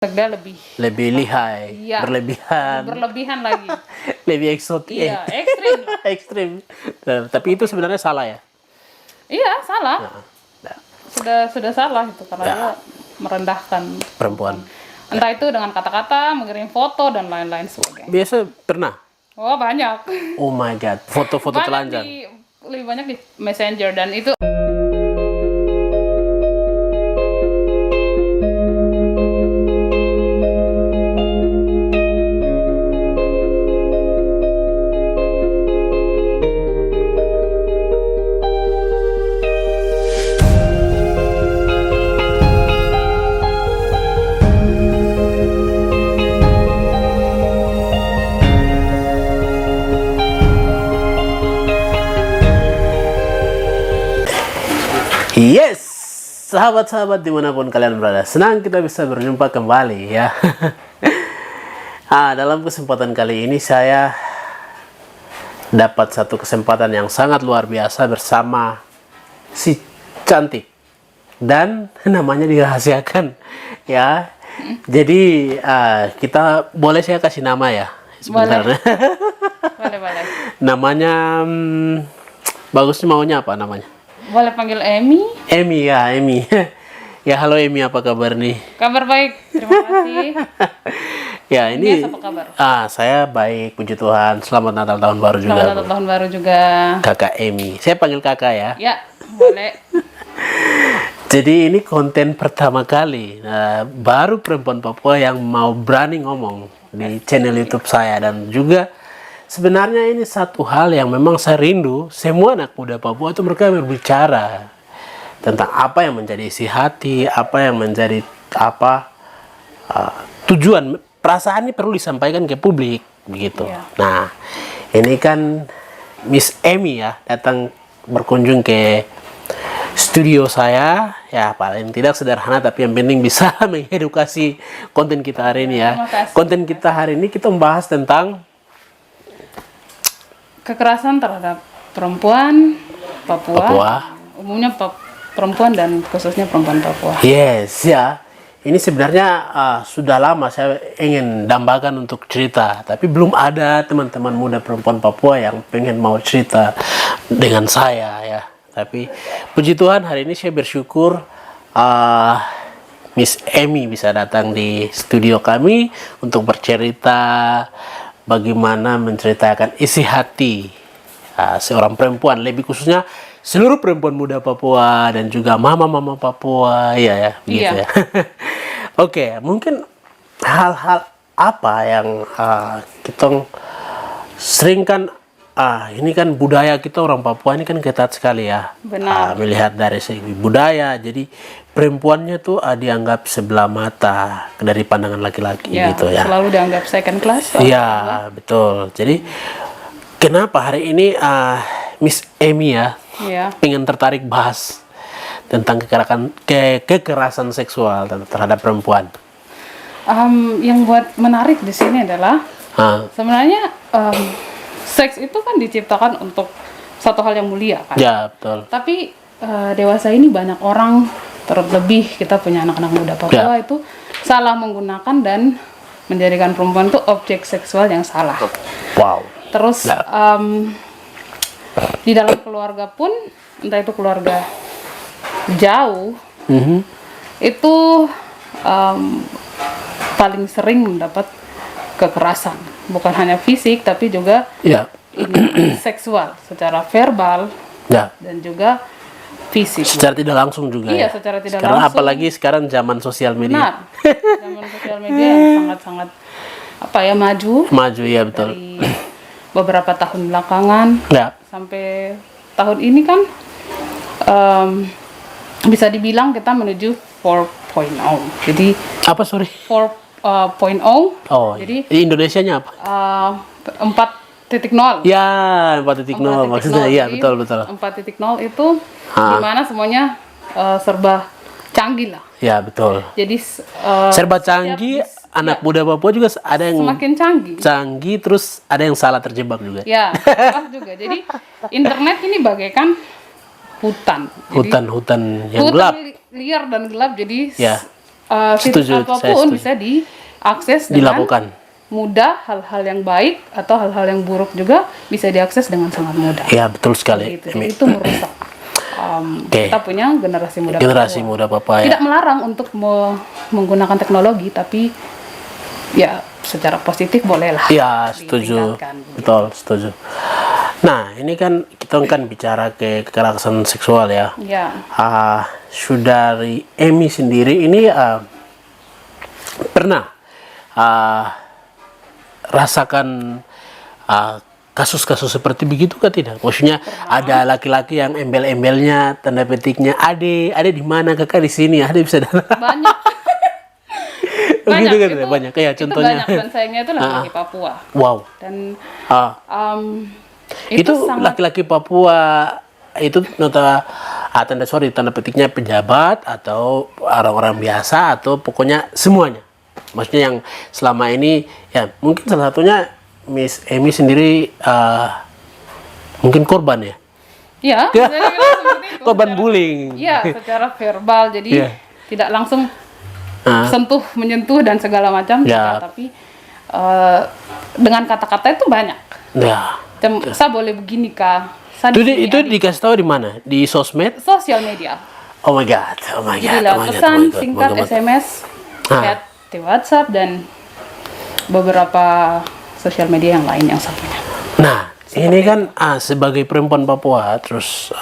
Tegal lebih lebih lihai, Iya. berlebihan, berlebihan lagi. lebih eksotik. Iya, ekstrim. Ekstrim. Nah, tapi itu sebenarnya salah ya. Iya, salah. Nah, Sudah salah itu karena Ya. dia merendahkan perempuan. entah itu dengan kata-kata, mengirim foto dan lain-lain sebagainya. Biasa pernah. Oh, banyak. Oh my god, foto-foto Banyak telanjang. lebih banyak di Messenger dan itu Yes, sahabat-sahabat dimanapun kalian berada, senang kita bisa berjumpa kembali ya. Dalam kesempatan kali ini saya dapat satu kesempatan yang sangat luar biasa bersama si cantik dan namanya dirahasiakan ya. Jadi kita boleh saya kasih nama ya sebenarnya. boleh. Namanya bagusnya maunya apa namanya? Boleh panggil Emi. Emi ya, Emi. Ya, halo Emi, apa kabar nih? Kabar baik, terima kasih. Ya, ini Inias, apa kabar? saya baik, puji Tuhan. Selamat Natal tahun baru juga. Selamat Natal tahun baru juga. Kakak Emi. Saya panggil Kakak ya. Ya, boleh. Jadi ini konten pertama kali baru perempuan Papua yang mau berani ngomong di channel YouTube saya, dan juga sebenarnya ini satu hal yang memang saya rindu. Semua anak muda Papua itu mereka berbicara tentang apa yang menjadi isi hati, apa yang menjadi tujuan, perasaan ini perlu disampaikan ke publik begitu. Iya. Nah, ini kan Miss Emi ya datang berkunjung ke studio saya, ya paling tidak sederhana tapi yang penting bisa mengedukasi konten kita hari ini ya. Terima kasih. Konten kita hari ini kita membahas tentang Kekerasan terhadap perempuan Papua. Umumnya perempuan dan khususnya perempuan Papua. yes ya. Ini sebenarnya sudah lama saya ingin dambakan untuk cerita, tapi belum ada teman-teman muda perempuan Papua yang pengen mau cerita dengan saya ya. Tapi puji Tuhan hari ini saya bersyukur Miss Emi bisa datang di studio kami untuk bercerita bagaimana menceritakan isi hati seorang perempuan, lebih khususnya seluruh perempuan muda Papua dan juga mama-mama Papua ya begitu Iya. ya. Oke, mungkin hal-hal apa yang kita sering kan ini kan budaya kita orang Papua ini kan ketat sekali ya. Benar. Melihat dari segi budaya, jadi perempuannya tuh dianggap sebelah mata dari pandangan laki-laki Ya, gitu ya. selalu dianggap second class. Iya, betul. Jadi kenapa hari ini Miss Emi ya Iya. pengen tertarik bahas tentang kekerasan seksual terhadap perempuan? Yang buat menarik di sini adalah sebenarnya seks itu kan diciptakan untuk satu hal yang mulia kan. Ya, betul. Tapi dewasa ini banyak orang, terlebih kita punya anak-anak muda Papua itu salah menggunakan dan menjadikan perempuan itu objek seksual yang salah. Wow. Terus di dalam keluarga pun, entah itu keluarga jauh, itu paling sering mendapat kekerasan, bukan hanya fisik tapi juga Ya. seksual, secara verbal Ya. dan juga fisik. Secara tidak langsung juga. Iya, ya. secara tidak sekarang langsung. apalagi sekarang zaman sosial media. Benar, zaman sosial media yang sangat-sangat maju Maju ya, betul. dari beberapa tahun belakangan Ya. sampai tahun ini kan bisa dibilang kita menuju 4.0. Jadi Apa sorry? 4.0. Oh, Jadi Indonesianya apa? 4.0. Ya, 4.0 maksudnya. Iya, Jadi, betul. 4.0 itu dimana semuanya serba canggih lah. Ya, betul. Jadi Serba canggih, anak muda Papua juga ada yang semakin canggih. canggih, terus ada yang salah terjebak juga. Ya, salah juga. Jadi internet ini bagaikan hutan. Jadi, Hutan-hutan yang hutan gelap. liar dan gelap. Jadi Ya. situs Setuju, saya apapun setuju. bisa diakses dengan Dilakukan. mudah. Hal-hal yang baik atau hal-hal yang buruk juga bisa diakses dengan sangat mudah. Ya, betul sekali. Gitu. Jadi itu merusak Oke. kita punya generasi muda Generasi Papua. muda Papua ya. Tidak melarang untuk menggunakan teknologi, tapi ya secara positif bolehlah. Iya, setuju. ditingkatkan. Betul, setuju. Nah, ini kan kita kan bicara ke kekerasan seksual ya. Ya, Saudari Emi sendiri ini pernah rasakan kasus-kasus seperti begitu kan tidak? Maksudnya ada laki-laki yang embel-embelnya tanda petiknya ade di mana kakak di sini, ade bisa datang. banyak. Begitu kan banyak kayak Itu contohnya. banyak, dan sayangnya itu laki-laki Papua. Wow. Dan Ah, itu itu sangat laki-laki Papua itu tanda petiknya pejabat atau orang-orang biasa atau pokoknya semuanya. Maksudnya yang selama ini ya mungkin salah satunya Miss Emi sendiri mungkin korban ya. ya, bisa dibilang seperti itu. Korban bullying. Iya, secara verbal, jadi Iya. tidak langsung Ah. menyentuh dan segala macam, Ya. tapi dengan kata-kata itu banyak. Ya. Saya boleh begini kah? Saya Itu, di sini itu ada dikasih tahu di mana? Di sosmed? sosial media. Oh my god. Oh my god. Jadi Oh lewat my god. pesan Oh my god. singkat, Oh my god. SMS, chat di WhatsApp, dan beberapa sosial media yang lain yang saya punya. Nah, ini kan sebagai perempuan Papua, terus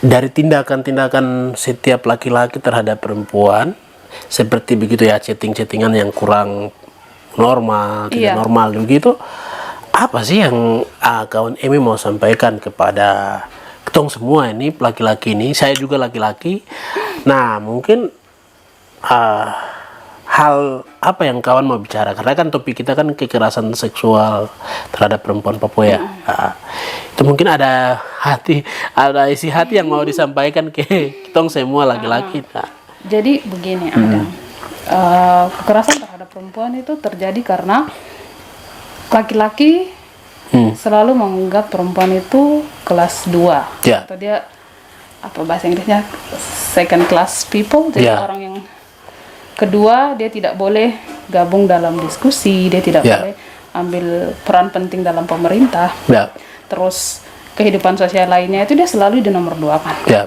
dari tindakan-tindakan setiap laki-laki terhadap perempuan, seperti begitu ya, chatting-chattingan yang kurang normal, tidak Iya. normal begitu. Apa sih yang kawan Emi mau sampaikan kepada ketong semua ini laki-laki ini? Saya juga laki-laki. Nah, mungkin hal apa yang kawan mau bicara, karena kan topik kita kan kekerasan seksual terhadap perempuan Papua ya. Itu mungkin ada isi hati yang mau disampaikan ke kitong semua laki-laki. Nah, Jadi begini Adam, kekerasan terhadap perempuan itu terjadi karena laki-laki selalu menganggap perempuan itu kelas 2 Ya. atau dia apa bahasa Inggrisnya second class people, jadi Ya. orang yang kedua, dia tidak boleh gabung dalam diskusi, dia tidak Ya. boleh ambil peran penting dalam pemerintah. ya, Terus kehidupan sosial lainnya itu dia selalu dinomorduakan. ya,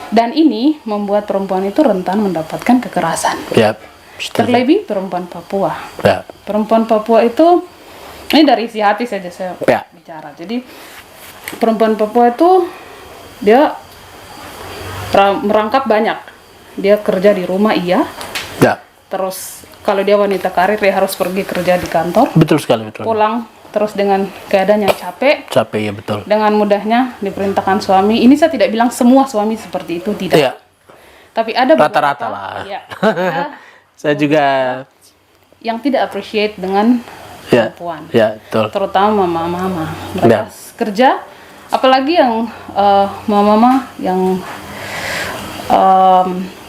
Dan ini membuat perempuan itu rentan mendapatkan kekerasan. ya, setuju. Terlebih perempuan Papua. Ya, Perempuan Papua itu, ini dari isi hati saja saya Ya. bicara. Jadi perempuan Papua itu dia merangkap banyak. Dia kerja di rumah iya. ya, Terus kalau dia wanita karir dia harus pergi kerja di kantor. betul sekali, betul. Pulang terus dengan keadaan yang capek. Capek ya, betul. Dengan mudahnya diperintahkan suami. Ini saya tidak bilang semua suami seperti itu, tidak. Ya, Tapi ada rata-rata beberapa, lah. ya, ada Saya juga yang tidak appreciate dengan ya, perempuan. ya, betul. Terutama mama-mama. Mereka Ya. kerja, apalagi yang mama-mama yang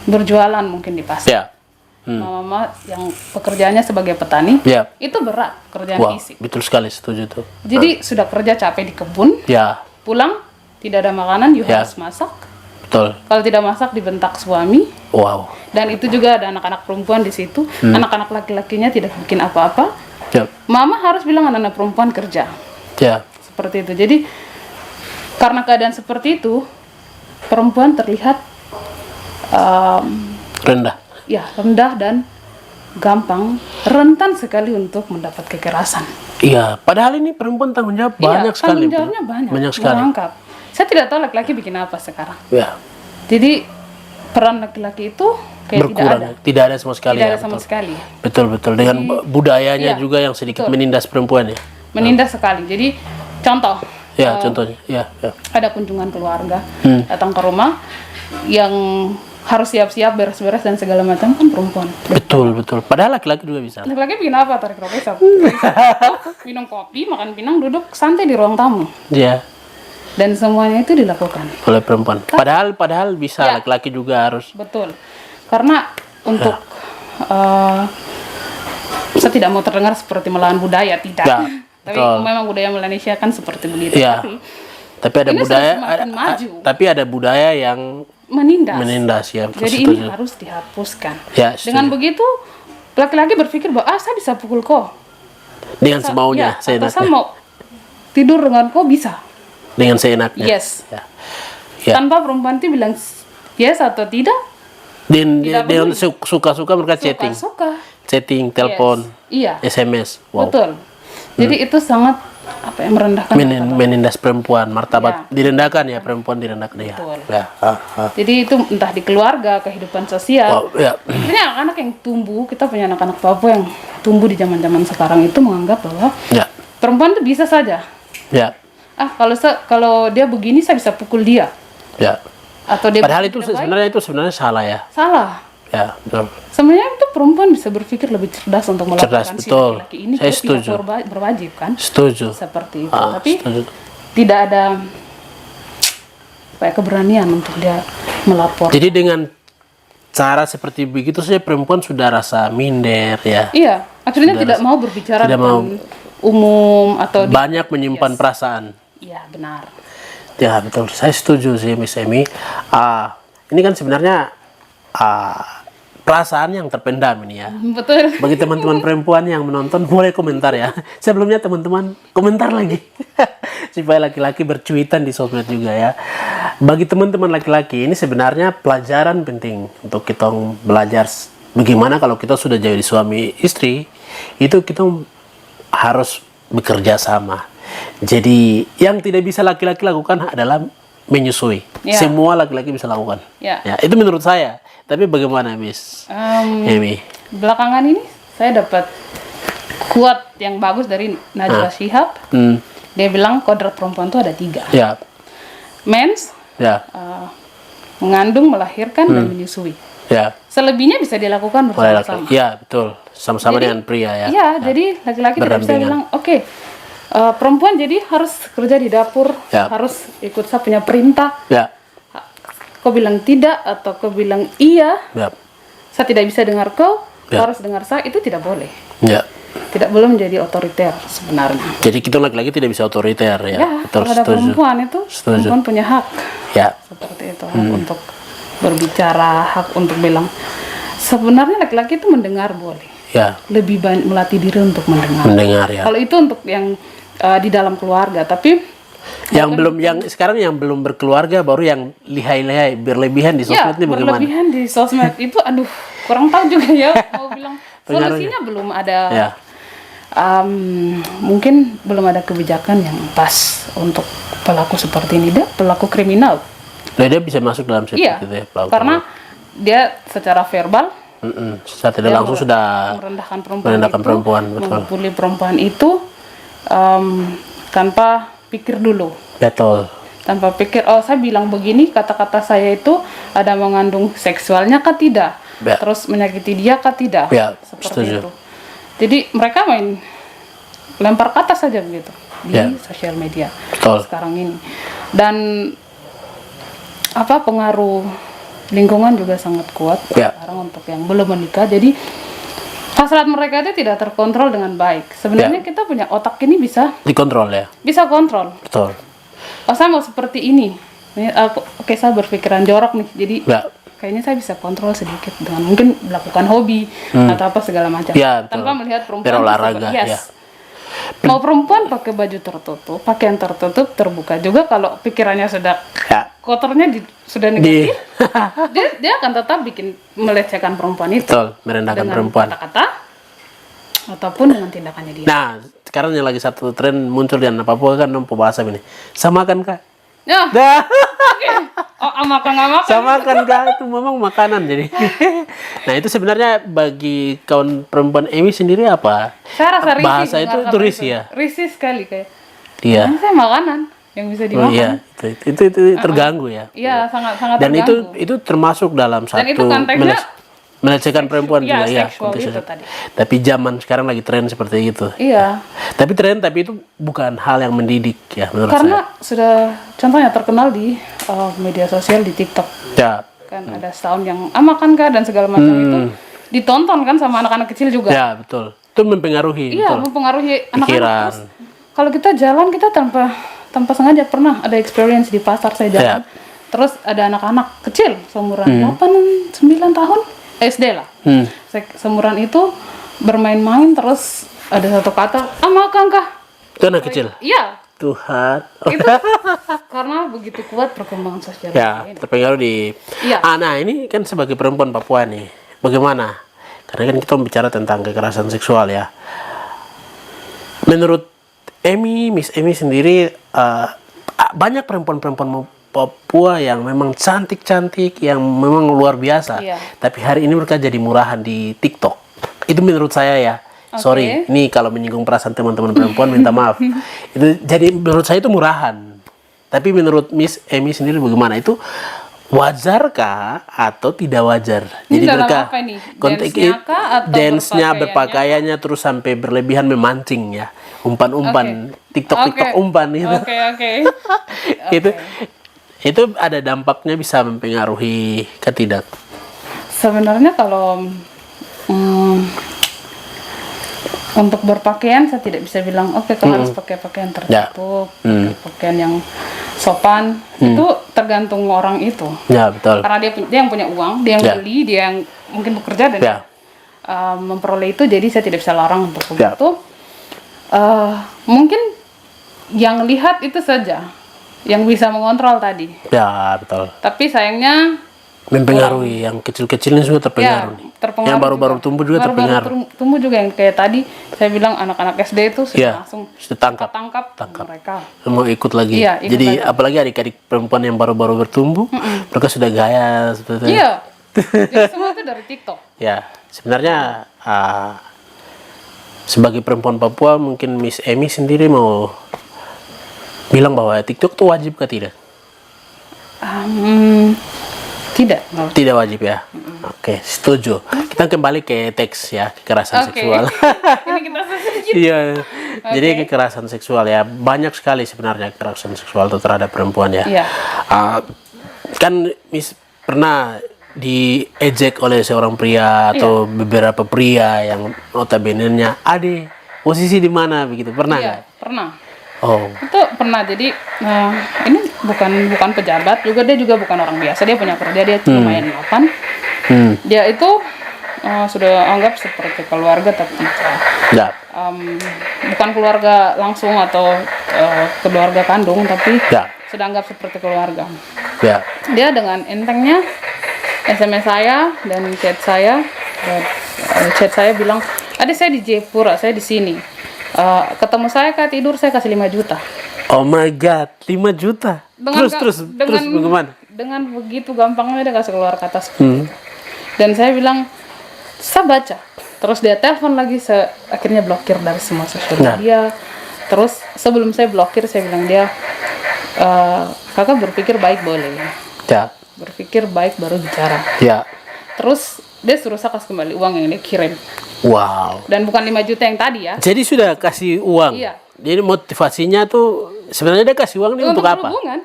berjualan mungkin di pasar. Ya, Mama-mama yang pekerjaannya sebagai petani, ya. itu berat kerjaan Wah, fisik. betul sekali, setuju tuh. Jadi sudah kerja capek di kebun, Ya, pulang tidak ada makanan, you Ya. harus masak. betul. Kalau tidak masak dibentak suami, Wow. dan itu juga ada anak-anak perempuan di situ. Anak-anak laki-lakinya tidak bikin apa-apa. Ya, Mama harus bilang anak-anak perempuan kerja. ya, Seperti itu. Jadi karena keadaan seperti itu, perempuan terlihat rendah. ya rendah dan gampang, rentan sekali untuk mendapat kekerasan. Iya, padahal ini perempuan tanggung jawab banyak Iya, sekali. tanggung jawabnya banyak. Banyak sekali. Merangkap. Saya tidak tahu laki-laki bikin apa sekarang. Ya, Jadi peran laki-laki itu kayak berkurang. tidak ada. Sama sekali. Tidak Ya, ada sama betul. sekali. Betul, betul. Dengan budayanya iya, juga yang sedikit betul. menindas perempuan ya. Menindas sekali. Jadi contoh, Ya, contohnya. Ya, ya. ada kunjungan keluarga datang ke rumah yang harus siap-siap beres-beres dan segala macam, kan perempuan. Betul, betul. Padahal laki-laki juga bisa. Laki-laki bikin apa? Tarik rokok, minum kopi, makan pinang, duduk santai di ruang tamu. Ya, Dan semuanya itu dilakukan. oleh perempuan. Padahal bisa Ya. laki-laki juga harus. Betul. Karena untuk saya tidak mau terdengar seperti melawan budaya, tidak. Ya, Tapi betul. memang budaya Malaysia kan seperti begitu. Ya. Tapi ada Ini budaya, sudah semakin maju. tapi ada budaya yang menindas. Ya, Jadi setuju. ini harus dihapuskan. Ya, setuju. Dengan begitu laki-laki berpikir bahwa saya bisa pukul kau. Dengan semaunya, Ya, atau saya seenaknya. mau tidur dengan kau bisa. Dengan seenaknya. Yes. Ya. Ya. Tanpa perempuan itu bilang yes atau tidak. Dia peduli. suka-suka mereka chatting. Suka. Chatting, telepon, Iya. SMS. Wow. Betul. Jadi itu sangat merendahkan. Menindas perempuan, martabat direndahkan ya, perempuan direndahkan ya. Betul. Ya. Jadi itu entah di keluarga, kehidupan sosial. Wow, ya. Ini anak-anak yang tumbuh, kita punya anak-anak Papua yang tumbuh di zaman-zaman sekarang itu menganggap bahwa Ya. perempuan itu bisa saja. Ya. Kalau dia begini saya bisa pukul dia. Ya. Atau dia Padahal itu tidak baik. sebenarnya salah ya. Salah. Ya, betul. Sebenarnya itu perempuan bisa berpikir lebih cerdas untuk melakukan Cerdas, si betul. laki-laki ini. Saya Dia setuju. tidak berwajib kan? Setuju. Seperti itu. Ah, Tapi setuju. tidak ada keberanian untuk dia melapor. Jadi dengan cara seperti begitu saja perempuan sudah rasa minder ya. Iya, akhirnya tidak mau berbicara tidak dengan umum atau Banyak menyimpan perasaan. Iya, benar. Ya betul, saya setuju sih Miss Emi. Ini kan sebenarnya perasaan yang terpendam ini ya. Betul. Bagi teman-teman perempuan yang menonton boleh komentar ya. Sebelumnya teman-teman komentar lagi supaya laki-laki bercuitan di sosmed juga ya. Bagi teman-teman laki-laki ini sebenarnya pelajaran penting untuk kita belajar bagaimana kalau kita sudah jadi suami istri itu kita harus bekerja sama. Jadi yang tidak bisa laki-laki lakukan adalah menyusui. Ya. Semua laki-laki bisa lakukan. Ya. Ya, itu menurut saya. Tapi bagaimana Miss Emi? Belakangan ini saya dapat quote yang bagus dari Najwa Shihab. Dia bilang kodrat perempuan itu ada 3. Ya. Mens, Ya. mengandung, melahirkan, dan menyusui. Ya. Selebihnya bisa dilakukan Oleh bersama-sama. laki-laki. Ya, betul. Sama-sama Jadi, dengan pria ya. Iya, jadi laki-laki tidak bisa Berdampingan. bilang, oke, perempuan jadi harus kerja di dapur, Ya. harus ikut saya punya perintah. Ya. Kau bilang tidak atau kau bilang iya, Ya. saya tidak bisa dengar kau, Ya. kau harus dengar saya, itu tidak boleh. Ya. Tidak boleh menjadi otoriter sebenarnya. Jadi kita laki-laki tidak bisa otoriter ya. Ya, Betul, terhadap setuju. perempuan itu, Setuju. perempuan punya hak Ya. seperti itu, hak untuk berbicara, hak untuk bilang. Sebenarnya laki-laki itu mendengar boleh, Ya. lebih banyak melatih diri untuk mendengar. Mendengar ya. Kalau itu untuk yang di dalam keluarga, tapi Sekarang yang belum berkeluarga baru yang lihai-lihai berlebihan di ya sosmed ini bagaimana? berlebihan di sosmed itu, aduh, kurang tahu juga ya mau bilang solusinya belum ada. Ya. Mungkin belum ada kebijakan yang pas untuk pelaku seperti ini. Dia pelaku kriminal. Nah, dia bisa masuk dalam seperti Iya, itu ya, pelaku. karena dia secara verbal Secara tidak langsung sudah merendahkan merendahkan perempuan, betul. membuli perempuan itu tanpa pikir dulu. Betul. Tanpa pikir, oh saya bilang begini, kata-kata saya itu ada mengandung seksualnya kah tidak? Ya. Terus menyakiti dia kah tidak? Ya, Seperti setuju. itu. Jadi mereka main lempar kata saja begitu di Ya. sosial media Betul. sekarang ini. Dan pengaruh lingkungan juga sangat kuat Ya. sekarang untuk yang belum menikah. Jadi hasrat mereka itu tidak terkontrol dengan baik. Sebenarnya Ya. kita punya otak ini bisa Dikontrol ya. kontrol. Betul. Oh, saya mau seperti ini. Oke, saya berpikiran jorok nih. Jadi Ya. kayaknya saya bisa kontrol sedikit dengan mungkin melakukan hobi atau apa segala macam. Ya, betul. Tanpa melihat perempuan Berolahraga, yes. ya. Mau perempuan pakai baju tertutup, pakaian tertutup, terbuka juga, kalau pikirannya sudah Ya. kotornya sudah negatif, dia akan tetap melecehkan perempuan itu. Betul, merendahkan dengan perempuan. kata-kata ataupun dengan tindakannya dia. Nah, sekarang yang lagi satu tren muncul di anak Papua kan bahasa ini. Samakan kak. Ya, Dah. oke. Oh, makan nggak makan. Samakan kak, itu memang makanan jadi. Nah, itu sebenarnya bagi kawan perempuan Emi sendiri apa? Saya rasa risih. Bahasa itu dengar kata risih ya? Risih sekali kayak. Iya. Kan saya makanan yang bisa Oh, dimakan. iya, itu terganggu ya. Iya, sangat Dan terganggu. itu termasuk dalam satu itu konteksnya melecehkan perempuan iya, juga ya. seksual itu konteksnya. tadi. Tapi zaman sekarang lagi tren seperti itu. Iya. Tapi itu bukan hal yang mendidik ya menurut Karena sudah contohnya terkenal di media sosial, di TikTok. saya. Kan ada setahun yang makan kah dan segala macam itu ditonton kan sama anak-anak kecil juga. Ya, betul. Itu mempengaruhi, Iya, betul. mempengaruhi anak-anak. Pikiran. Terus, kalau kita jalan, kita tanpa sengaja pernah ada experience di pasar saya jalan. Ya. Terus ada anak-anak kecil seumuran 8-9 tahun SD lah. Seumuran itu bermain-main, terus ada satu kata, makan kah? Itu anak kecil. Iya. Tuhan. Itu karena begitu kuat perkembangan sosial Ya, ini. terpengaruh di. Iya. Nah ini kan sebagai perempuan Papua nih, bagaimana? Karena kan kita bicara tentang kekerasan seksual ya. Menurut Miss Emi sendiri, banyak perempuan-perempuan Papua yang memang cantik-cantik, yang memang luar biasa. Iya. Tapi hari ini mereka jadi murahan di TikTok. Itu menurut saya ya. Sorry, ini kalau menyinggung perasaan teman-teman perempuan minta maaf. Itu jadi menurut saya itu murahan. Tapi menurut Miss Emi sendiri bagaimana? Itu wajarkah atau tidak wajar? Ini Jadi dalam mereka apa nih? konteks Dance-nya kah atau dance-nya, berpakaiannya? berpakaiannya terus sampai berlebihan memancing ya. Umpan-umpan, TikTok umpan gitu. Oke. Itu ada dampaknya, bisa mempengaruhi ke tidak? Sebenarnya kalau untuk berpakaian saya tidak bisa bilang oke, kau harus pakai pakaian tertutup, pakai pakaian yang sopan. Itu tergantung orang itu. Ya, betul. Karena dia yang punya uang, dia yang beli, dia yang mungkin bekerja dan memperoleh itu, jadi saya tidak bisa larang untuk begitu. Mungkin yang lihat itu saja yang bisa mengontrol tadi. Ya, betul. Tapi sayangnya Mempengaruhi yang kecil-kecilnya juga terpengaruh nih. terpengaruh Yang baru-baru tumbuh juga terpengaruh. Tumbuh juga, yang kayak tadi saya bilang anak-anak SD itu sudah langsung sudah tangkap mereka. mau ikut lagi. Iya, ikut Jadi lagi. apalagi adik-adik perempuan yang baru-baru bertumbuh, mereka sudah gaya seperti itu. Iya. Jadi semua itu dari TikTok. Ya, sebenarnya sebagai perempuan Papua, mungkin Miss Emi sendiri mau bilang bahwa TikTok itu wajib kah tidak? Tidak. Tidak wajib ya. Oke, setuju. Kita kembali ke teks ya, kekerasan seksual. Ini kita sedikit. Iya. Jadi kekerasan seksual ya, banyak sekali sebenarnya kekerasan seksual itu terhadap perempuan ya. Iya. Kan Miss pernah diejek oleh seorang pria atau beberapa pria yang notabene-nya, "Ade, posisi di mana?" begitu. Pernah Iya, nggak? pernah. Oh. Itu pernah. Jadi ini bukan pejabat juga, dia juga bukan orang biasa, dia punya kerja, dia lumayan mapan. Dia itu sudah anggap seperti keluarga, tapi Ya. bukan keluarga langsung atau keluarga kandung, tapi sudah anggap seperti keluarga. Ya. Dia dengan entengnya SMS saya dan chat saya, bilang, "Adik, saya di Jayapura, saya di sini. Ketemu saya kah, tidur, saya kasih 5 juta." Oh my god, 5 juta. Terus bagaimana? Dengan begitu gampangnya dia kasih keluar kata seperti itu. Dan saya bilang, "Saya baca." Terus dia telepon lagi, saya akhirnya blokir dari semua sosial media. Terus sebelum saya blokir, saya bilang dia, "Kakak berpikir baik boleh. Ya. Berpikir baik baru bicara." Ya. Terus dia suruh saya kasih kembali uang yang dia kirim. Wow. Dan bukan 5 juta yang tadi ya. Jadi sudah kasih uang. Iya. Jadi motivasinya tuh sebenarnya dia kasih uang ini untuk apa? Berhubungan.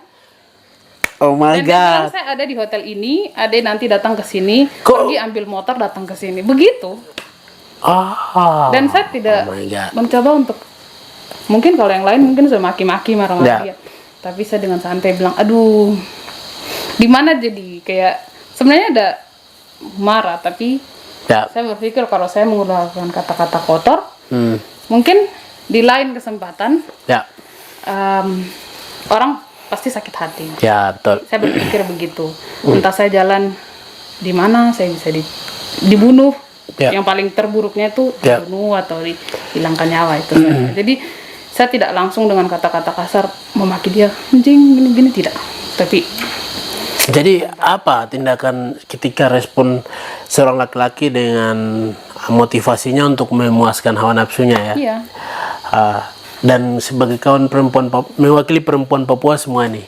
Oh my Dan dia bilang, god. "Saya ada di hotel ini, Ade nanti datang ke sini, Kok- pergi ambil motor datang ke sini." Begitu. Ah. Dan saya tidak Oh my god. mencoba untuk, mungkin kalau yang lain mungkin sudah maki-maki, marah-marah Ya. dia. Tapi saya dengan santai bilang, "Aduh, di mana?" Jadi kayak sebenarnya ada marah, tapi Ya. saya berpikir kalau saya menggunakan kata-kata kotor, Hmm. mungkin di lain kesempatan Ya. orang pasti sakit hati. Ya, betul. Saya berpikir begitu. Entah saya jalan di mana, saya bisa dibunuh. Ya. Yang paling terburuknya itu Ya. dibunuh atau dihilangkan nyawa itu. Jadi saya tidak langsung dengan kata-kata kasar memaki dia, "Anjing, gini-gini," tidak. Tapi Jadi apa tindakan ketika respon seorang laki-laki dengan motivasinya untuk memuaskan hawa nafsunya ya? iya, Dan sebagai kawan perempuan mewakili perempuan Papua semua nih,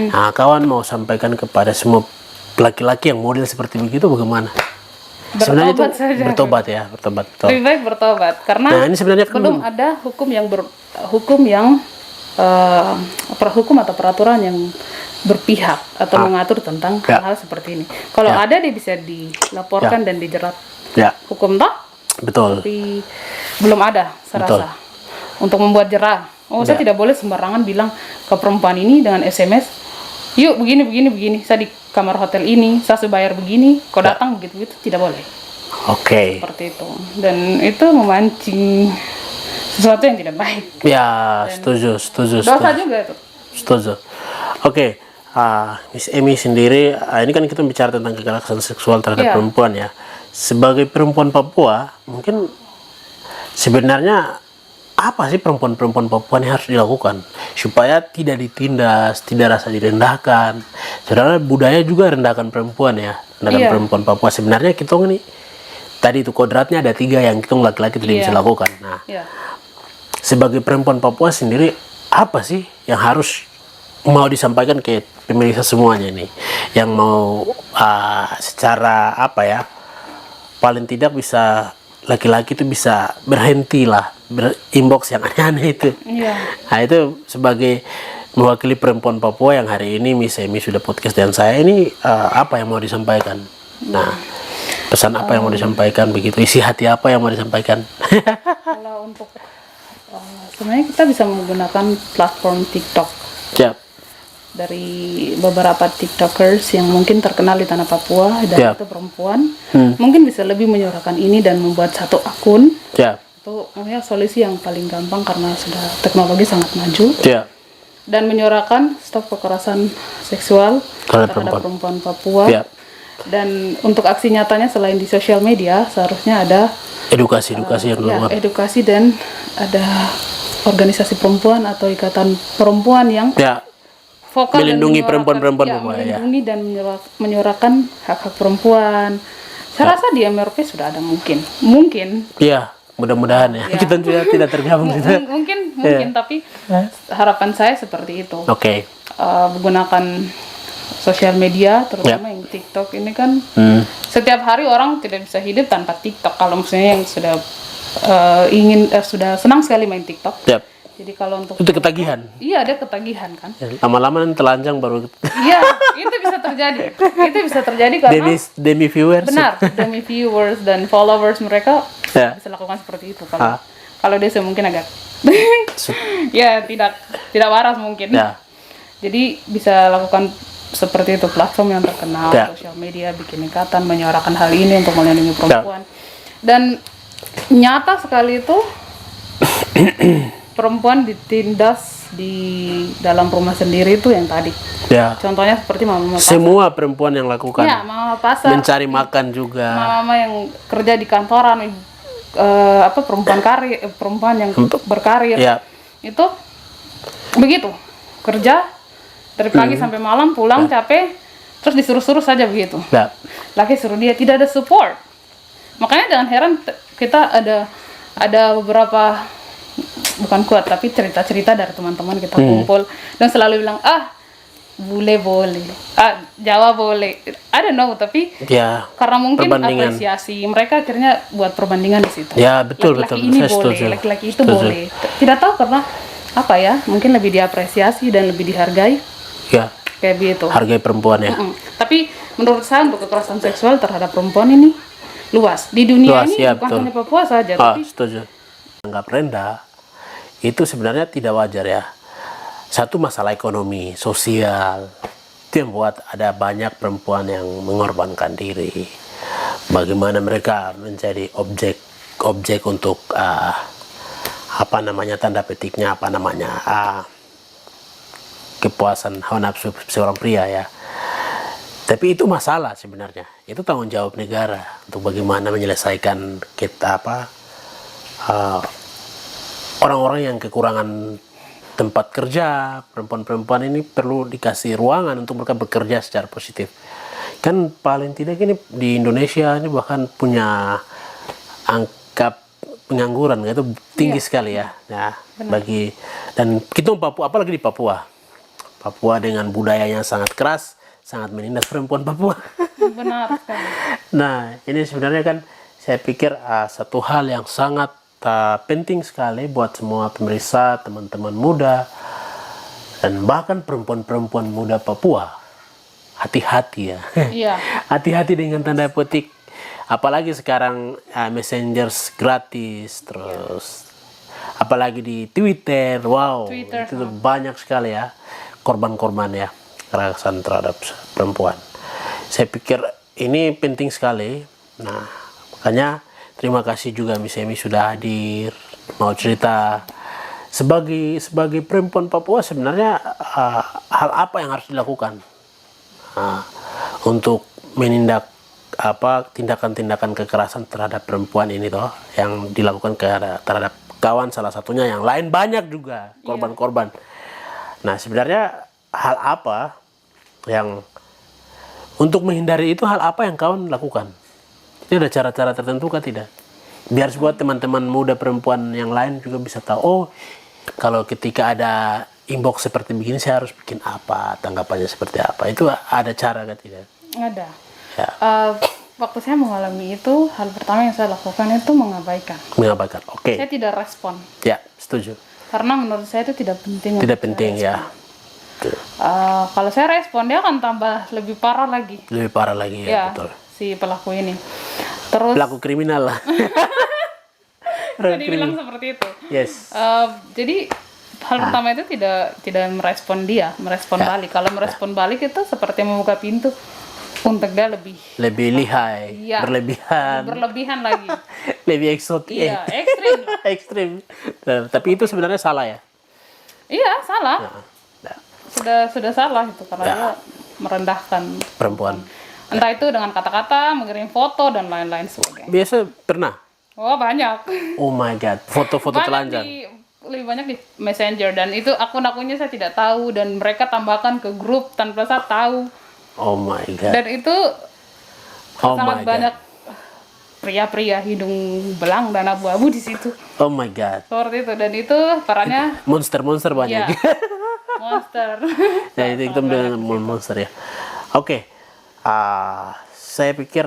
nah, kawan mau sampaikan kepada semua laki-laki yang model seperti begitu bagaimana? Sebenarnya itu bertobat saja. bertobat ya, bertobat. Betul. Lebih baik bertobat karena Nah, ini sebenarnya kan belum ada hukum atau peraturan yang berpihak atau mengatur tentang hal-hal seperti ini. Kalau ada, dia bisa dilaporkan dan dijerat ya, hukum toh, betul. tapi belum ada serasa untuk membuat jerah. Saya tidak boleh sembarangan bilang ke perempuan ini dengan SMS, yuk begini, saya di kamar hotel ini, saya sudah bayar begini, kau datang begitu tidak boleh. Oke. Seperti itu. Dan itu memancing sesuatu yang tidak baik. Ya, setuju. Dosa juga itu. Setuju. Oke, Miss Emi sendiri, ini kan kita bicara tentang kekerasan seksual terhadap perempuan ya. Sebagai perempuan Papua, mungkin sebenarnya apa sih perempuan-perempuan Papua yang harus dilakukan supaya tidak ditindas, tidak rasa direndahkan? Saudara, budaya juga rendahkan perempuan ya, rendahkan perempuan Papua. Sebenarnya kita ini tadi itu kodratnya ada 3 yang kita laki-laki tidak bisa lakukan. Nah, sebagai perempuan Papua sendiri, apa sih yang harus mau disampaikan ke pemirsa semuanya nih, yang mau secara apa ya, paling tidak bisa laki-laki itu bisa berhenti lah inbox yang aneh-aneh itu. Nah, itu sebagai mewakili perempuan Papua yang hari ini Miss Emi sudah podcast dengan saya ini, apa yang mau disampaikan? Nah, pesan apa yang mau disampaikan begitu, isi hati apa yang mau disampaikan? Kalau untuk sebenarnya kita bisa menggunakan platform TikTok. Dari beberapa TikTokers yang mungkin terkenal di tanah Papua dan itu perempuan, mungkin bisa lebih menyuarakan ini dan membuat satu akun. Itu solusi yang paling gampang karena sudah teknologi sangat maju. Dan menyuarakan stop kekerasan seksual terhadap perempuan Papua. Dan untuk aksi nyatanya selain di sosial media, seharusnya ada edukasi yang luar. Edukasi dan ada organisasi perempuan atau ikatan perempuan yang vokal melindungi perempuan-perempuan melindungi dan menyuarakan hak-hak perempuan. Saya rasa di MRP sudah ada mungkin. Iya, mudah-mudahan ya. Kita juga tidak tergabung gitu. Mungkin tapi harapan saya seperti itu. Menggunakan sosial media terutama yang TikTok ini kan setiap hari orang tidak bisa hidup tanpa TikTok. Kalau misalnya yang sudah sudah senang sekali main TikTok. Jadi kalau untuk itu ketagihan. Iya, ada ketagihan kan. Lama-lama nanti telanjang baru. Iya, itu bisa terjadi. Itu bisa terjadi karena demi viewers. Benar, demi viewers dan followers mereka bisa lakukan seperti itu. Kalau desa mungkin agak ya tidak waras mungkin. Jadi bisa lakukan seperti itu, platform yang terkenal, sosial media, bikin ikatan, menyuarakan hal ini untuk melindungi perempuan. Dan nyata sekali itu perempuan ditindas di dalam rumah sendiri itu yang tadi. Contohnya seperti mama pasar. Semua perempuan yang lakukan. Mama pasar. Mencari makan juga. Mama yang kerja di kantoran, perempuan yang berkarir. Itu begitu. Kerja dari pagi sampai malam, pulang capek, terus disuruh-suruh saja begitu. Laki suruh dia, tidak ada support. Makanya jangan heran kita ada beberapa, bukan kuat tapi cerita-cerita dari teman-teman kita kumpul dan selalu bilang bule boleh, Jawa boleh, I don't know, tapi karena mungkin apresiasi mereka akhirnya buat perbandingan di situ. Betul. Laki-laki ini boleh, laki-laki itu boleh. Tidak tahu karena apa ya, mungkin lebih diapresiasi dan lebih dihargai. Kayak begitu. Hargai perempuan ya. Tapi menurut saya untuk kekerasan seksual terhadap perempuan ini luas di dunia ini, bukan hanya Papua saja. Tapi setuju. Anggap rendah itu sebenarnya tidak wajar ya. Satu, masalah ekonomi, sosial, itu yang buat ada banyak perempuan yang mengorbankan diri. Bagaimana mereka menjadi objek untuk tanda petiknya kepuasan hawa nafsu seorang pria ya. Tapi itu masalah sebenarnya. Itu tanggung jawab negara untuk bagaimana menyelesaikan orang-orang yang kekurangan tempat kerja. Perempuan-perempuan ini perlu dikasih ruangan untuk mereka bekerja secara positif. Kan paling tidak ini di Indonesia ini bahkan punya angka pengangguran itu tinggi sekali ya. Dan kita Papua, apalagi di Papua dengan budayanya sangat keras, sangat menindas perempuan Papua. Benar sekali. Nah, ini sebenarnya kan saya pikir satu hal yang sangat penting sekali buat semua pemirsa, teman-teman muda, dan bahkan perempuan-perempuan muda Papua. Hati-hati ya. Hati-hati dengan tanda petik. Apalagi sekarang messengers gratis, terus apalagi di Twitter, itu banyak sekali ya korban-korban ya. kekerasan terhadap perempuan. Saya pikir ini penting sekali. Nah, makanya terima kasih juga Miss Emi sudah hadir, mau cerita. Sebagai perempuan Papua sebenarnya hal apa yang harus dilakukan untuk menindak tindakan-tindakan kekerasan terhadap perempuan ini toh yang dilakukan terhadap kawan salah satunya, yang lain banyak juga korban-korban. Nah, sebenarnya hal apa yang untuk menghindari itu, hal apa yang kawan lakukan? Ini ada cara-cara tertentu kan tidak? Biar buat teman-teman muda perempuan yang lain juga bisa tahu, oh kalau ketika ada inbox seperti begini saya harus bikin apa, tanggapannya seperti apa. Itu ada cara kan tidak? Ada. Ya. Waktu saya mengalami itu, hal pertama yang saya lakukan itu mengabaikan. Mengabaikan, oke. Saya tidak respon. Ya, setuju. Karena menurut saya itu tidak penting. Tidak penting ya. Kalau saya respon, dia akan tambah lebih parah lagi. Lebih parah lagi ya, betul. Si pelaku ini. Terus pelaku kriminal lah. jadi bilang seperti itu. Yes. Jadi hal pertama itu tidak merespon balik. Kalau merespon balik itu seperti membuka pintu untuk dia lebih lihai, berlebihan lagi. Lebih eksotik. Iya, ekstrim. Ekstrim. Nah, tapi itu sebenarnya salah ya? Iya, salah. Sudah salah itu karena dia merendahkan perempuan. Entah itu dengan kata-kata, mengirim foto dan lain-lain sebagainya. Biasa pernah? Oh, banyak. Oh my god, foto-foto telanjang. Lebih banyak di Messenger, dan itu akun-akunnya saya tidak tahu dan mereka tambahkan ke grup tanpa saya tahu. Oh my god. Dan itu sangat banyak pria-pria hidung belang dan abu-abu di situ. Oh my god. Seperti itu, dan itu parahnya monster banyak. Ya, monster. Ya itu dengan monster ya. Oke. Saya pikir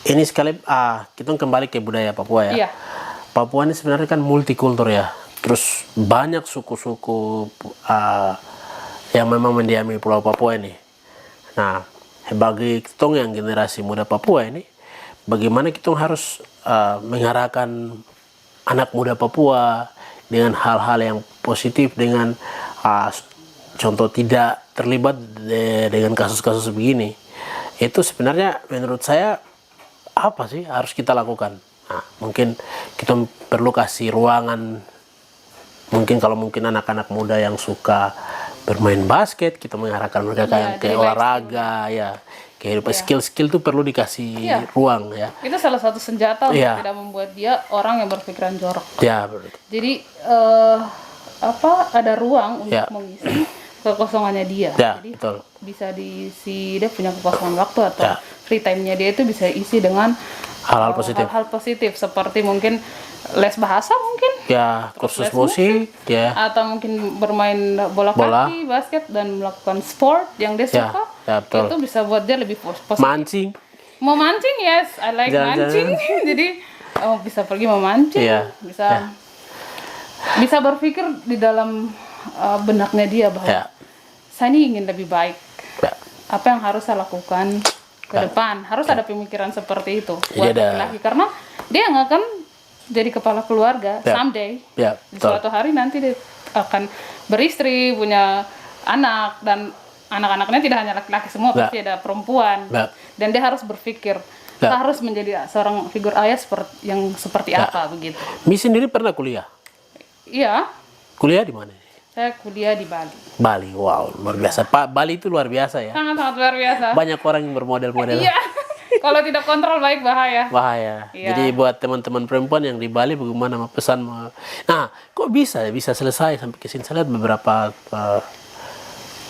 ini sekali kita kembali ke budaya Papua ya. Iya. Papua ini sebenarnya kan multikultur ya. Terus banyak suku-suku yang memang mendiami Pulau Papua ini. Nah, bagi kita yang generasi muda Papua ini, bagaimana kita harus mengarahkan anak muda Papua dengan hal-hal yang positif, dengan contoh tidak terlibat dengan kasus-kasus begini. Itu sebenarnya menurut saya apa sih harus kita lakukan? Nah, mungkin kita perlu kasih ruangan. Mungkin kalau anak-anak muda yang suka bermain basket, kita mengarahkan mereka ke olahraga ya. Kehidupan skill-skill itu perlu dikasih ruang ya. Itu salah satu senjata untuk tidak membuat dia orang yang berpikiran jorok. Ya, betul. Jadi ada ruang untuk mengisi kekosongannya dia. Ya, jadi betul. Bisa diisi, dia punya kekosongan waktu atau free time-nya dia itu bisa isi dengan hal-hal positif. Hal-hal positif seperti mungkin les bahasa mungkin. Ya, kursus musik ya. Atau mungkin bermain bola kaki, basket dan melakukan sport yang dia suka. Ya, betul. Itu bisa buat dia lebih positif. Mancing. Mau mancing, yes, I like mancing. Jadi bisa pergi memancing, bisa berpikir di dalam benaknya dia bahwa saya ini ingin lebih baik. Apa yang harus saya lakukan ke depan? Harus ada pemikiran seperti itu buat laki-laki, karena dia nggak akan jadi kepala keluarga someday. Di suatu hari nanti dia akan beristri, punya anak, dan anak-anaknya tidak hanya laki-laki semua, pasti ada perempuan. Dan dia harus berpikir, harus menjadi seorang figur ayah seperti apa begitu. Mi sendiri pernah kuliah? Iya. Kuliah di mana? Saya kuliah di Bali. Bali, wow, luar biasa. Pak, Bali itu luar biasa ya. Sangat-sangat luar biasa. Banyak orang yang bermodel-model. Iya. Kalau tidak kontrol baik bahaya. Bahaya. Iya. Jadi buat teman-teman perempuan yang di Bali, bagaimana pesan? Nah, kok bisa selesai sampai ke sini? Saya lihat beberapa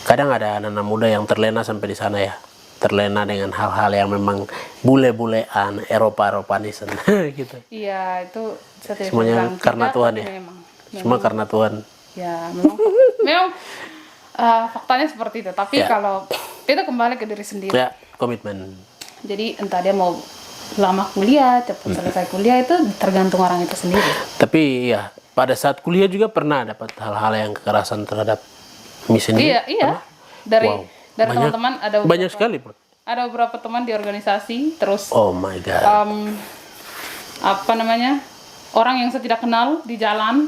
kadang ada anak-anak muda yang terlena sampai di sana ya. Terlena dengan hal-hal yang memang bule-bulean, Eropa-Eropanism gitu. Iya, itu semuanya karena Tuhan ya. Semua karena Tuhan. Ya, memang faktanya seperti itu. Tapi kalau itu kembali ke diri sendiri. Ya, komitmen. Jadi entah dia mau lama kuliah, cepat selesai kuliah, itu tergantung orang itu sendiri. Tapi ya, pada saat kuliah juga pernah dapat hal-hal yang kekerasan terhadap Mi sendiri? Iya. Dari teman-teman ada banyak sekali, Bro. Ada beberapa teman di organisasi, terus oh my god. Orang yang saya tidak kenal di jalan.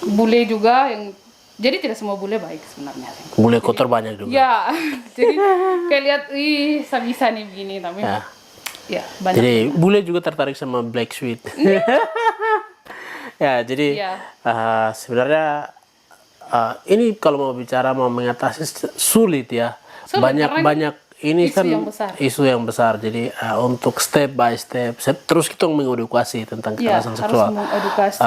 Bule juga yang Jadi tidak semua bule baik sebenarnya. Bule kotor banyak juga. Ya, jadi kayak lihat, ih, bisa nih begini, tapi ya banyak. Jadi bule juga tertarik sama Black Sweet. Ya, jadi Iya. sebenarnya ini kalau mau bicara mau mengatasi sulit ya. Sulit, karena Banyak ini isu kan yang besar. isu yang besar. Jadi untuk step by step terus kita mengedukasi tentang Ya, kekerasan harus seksual. mengedukasi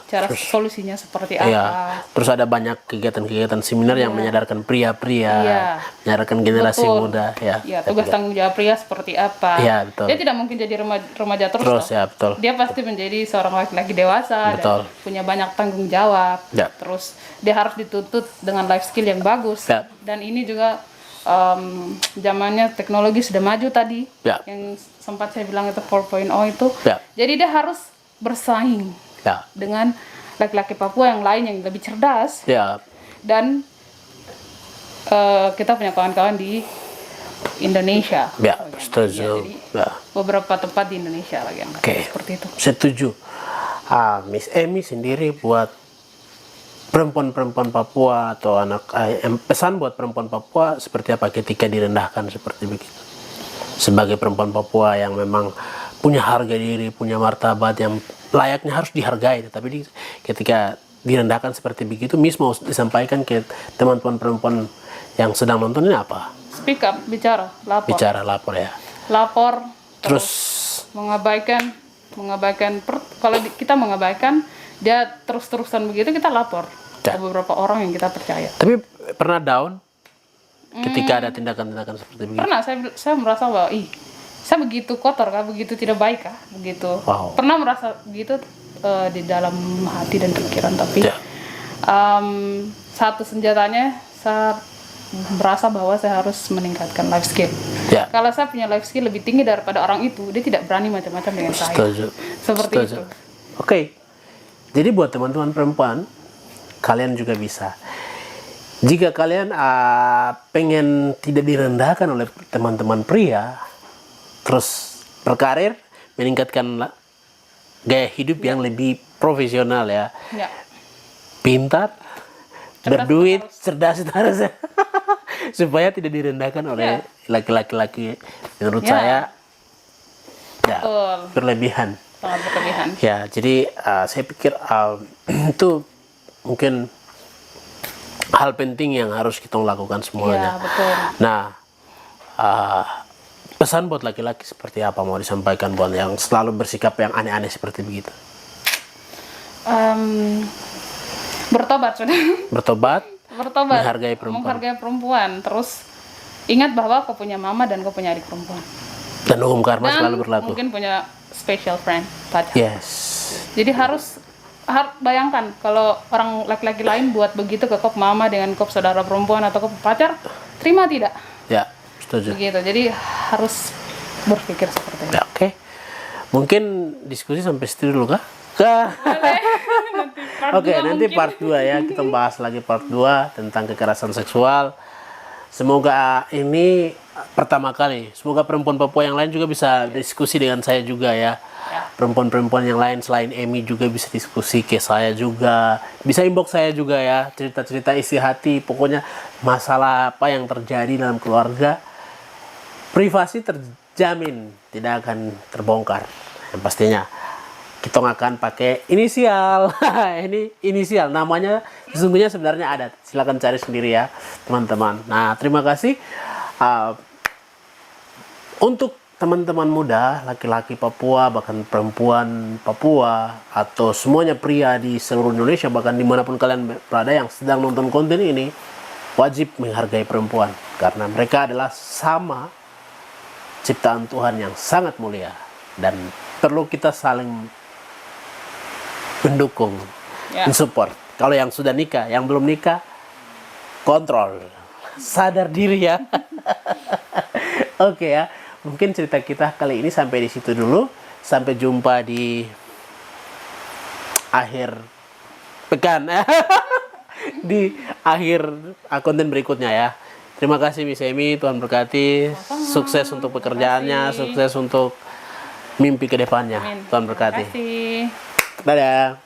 cara solusinya seperti apa. Ya, terus ada banyak kegiatan-kegiatan seminar yang menyadarkan pria-pria, Iya. menyadarkan generasi Betul. muda. Ya, Ya, tugas tanggung jawab pria seperti apa. Ya, betul. Dia tidak mungkin jadi remaja terus. Terus toh. ya betul. Dia pasti menjadi seorang laki-laki dewasa Betul. dan punya banyak tanggung jawab. Ya. Terus dia harus dituntut dengan life skill yang bagus. Ya. Dan ini juga zamannya teknologi sudah maju tadi. Ya. Yang sempat saya bilang itu 4.0 itu. Ya. Jadi dia harus bersaing Ya. dengan laki-laki Papua yang lain yang lebih cerdas. Ya. Dan kita punya kawan-kawan di Indonesia. Ya, setuju. Jadi Ya. beberapa tempat di Indonesia lagi yang Oke. seperti itu. Setuju. Miss Emi sendiri buat perempuan-perempuan Papua atau pesan buat perempuan Papua seperti apa ketika direndahkan seperti begitu? Sebagai perempuan Papua yang memang punya harga diri, punya martabat yang layaknya harus dihargai, tapi ketika direndahkan seperti begitu, Miss mau disampaikan ke teman-teman perempuan yang sedang nonton ini apa? Speak up, bicara, lapor. Bicara, lapor ya. Lapor, Terus mengabaikan kalau kita mengabaikan, dia terus-terusan begitu, kita lapor Ya. ke beberapa orang yang kita percaya. tapi pernah down ketika ada tindakan-tindakan seperti begitu? Pernah saya merasa bahwa saya begitu kotor kah, begitu tidak baik kah, begitu. Wow. Pernah merasa begitu di dalam hati dan pikiran, tapi Ya. satu senjatanya saya merasa bahwa saya harus meningkatkan life skill. Ya. Kalau saya punya life skill lebih tinggi daripada orang itu, dia tidak berani macam-macam dengan saya. Setuju. Seperti Setuju. itu. Oke. Jadi buat teman-teman perempuan, kalian juga bisa. Jika kalian pengen tidak direndahkan oleh teman-teman pria, terus berkarir, meningkatkan gaya hidup yang lebih profesional ya, Ya. pintar, Cerdas berduit, cerdas harus supaya tidak direndahkan oleh laki-laki. Menurut Ya. saya, ya, Betul. berlebihan. Sangat berlebihan. Ya, jadi saya pikir itu mungkin hal penting yang harus kita lakukan Iya, semuanya. betul. Nah, pesan buat laki-laki seperti apa mau disampaikan buat yang selalu bersikap yang aneh-aneh seperti begitu? Bertobat sudah. Bertobat, Bertobat. menghargai perempuan. Menghargai perempuan. Terus ingat bahwa kau punya mama dan kau punya adik perempuan. dan hukum karma Dan selalu berlaku. mungkin punya special friend, pacar. Yes. Jadi harus bayangkan kalau orang laki-laki lain buat begitu ke kop mama dengan kop saudara perempuan atau kop pacar, terima tidak? Ya, setuju. Begitu. Jadi harus berpikir seperti itu. Ya, oke. Mungkin diskusi sampai situ dulu kah? Oke, nanti part 2 ya. Kita bahas lagi part 2 tentang kekerasan seksual. Semoga ini pertama kali. Semoga perempuan Papua yang lain juga bisa diskusi dengan saya juga ya. Perempuan-perempuan yang lain selain Emi juga bisa diskusi ke saya juga. Bisa inbox saya juga ya. Cerita-cerita isi hati. Pokoknya masalah apa yang terjadi dalam keluarga. Privasi terjamin tidak akan terbongkar. Yang pastinya kita akan pakai inisial. Ini inisial, namanya sesungguhnya sebenarnya ada. Silakan cari sendiri ya teman-teman. Nah, terima kasih untuk teman-teman muda, laki-laki Papua, bahkan perempuan Papua, atau semuanya pria di seluruh Indonesia, bahkan dimanapun kalian berada yang sedang nonton konten ini, wajib menghargai perempuan karena mereka adalah sama ciptaan Tuhan yang sangat mulia, dan perlu kita saling mendukung, mensupport. Kalau yang sudah nikah, yang belum nikah, kontrol, sadar diri ya. Oke ya, mungkin cerita kita kali ini sampai di situ dulu. Sampai jumpa di akhir pekan, di akhir konten berikutnya ya. Terima kasih Miss Emi, Tuhan berkati. Sukses untuk pekerjaannya, sukses untuk mimpi ke depannya. Tuhan berkati. Terima kasih. Dadah.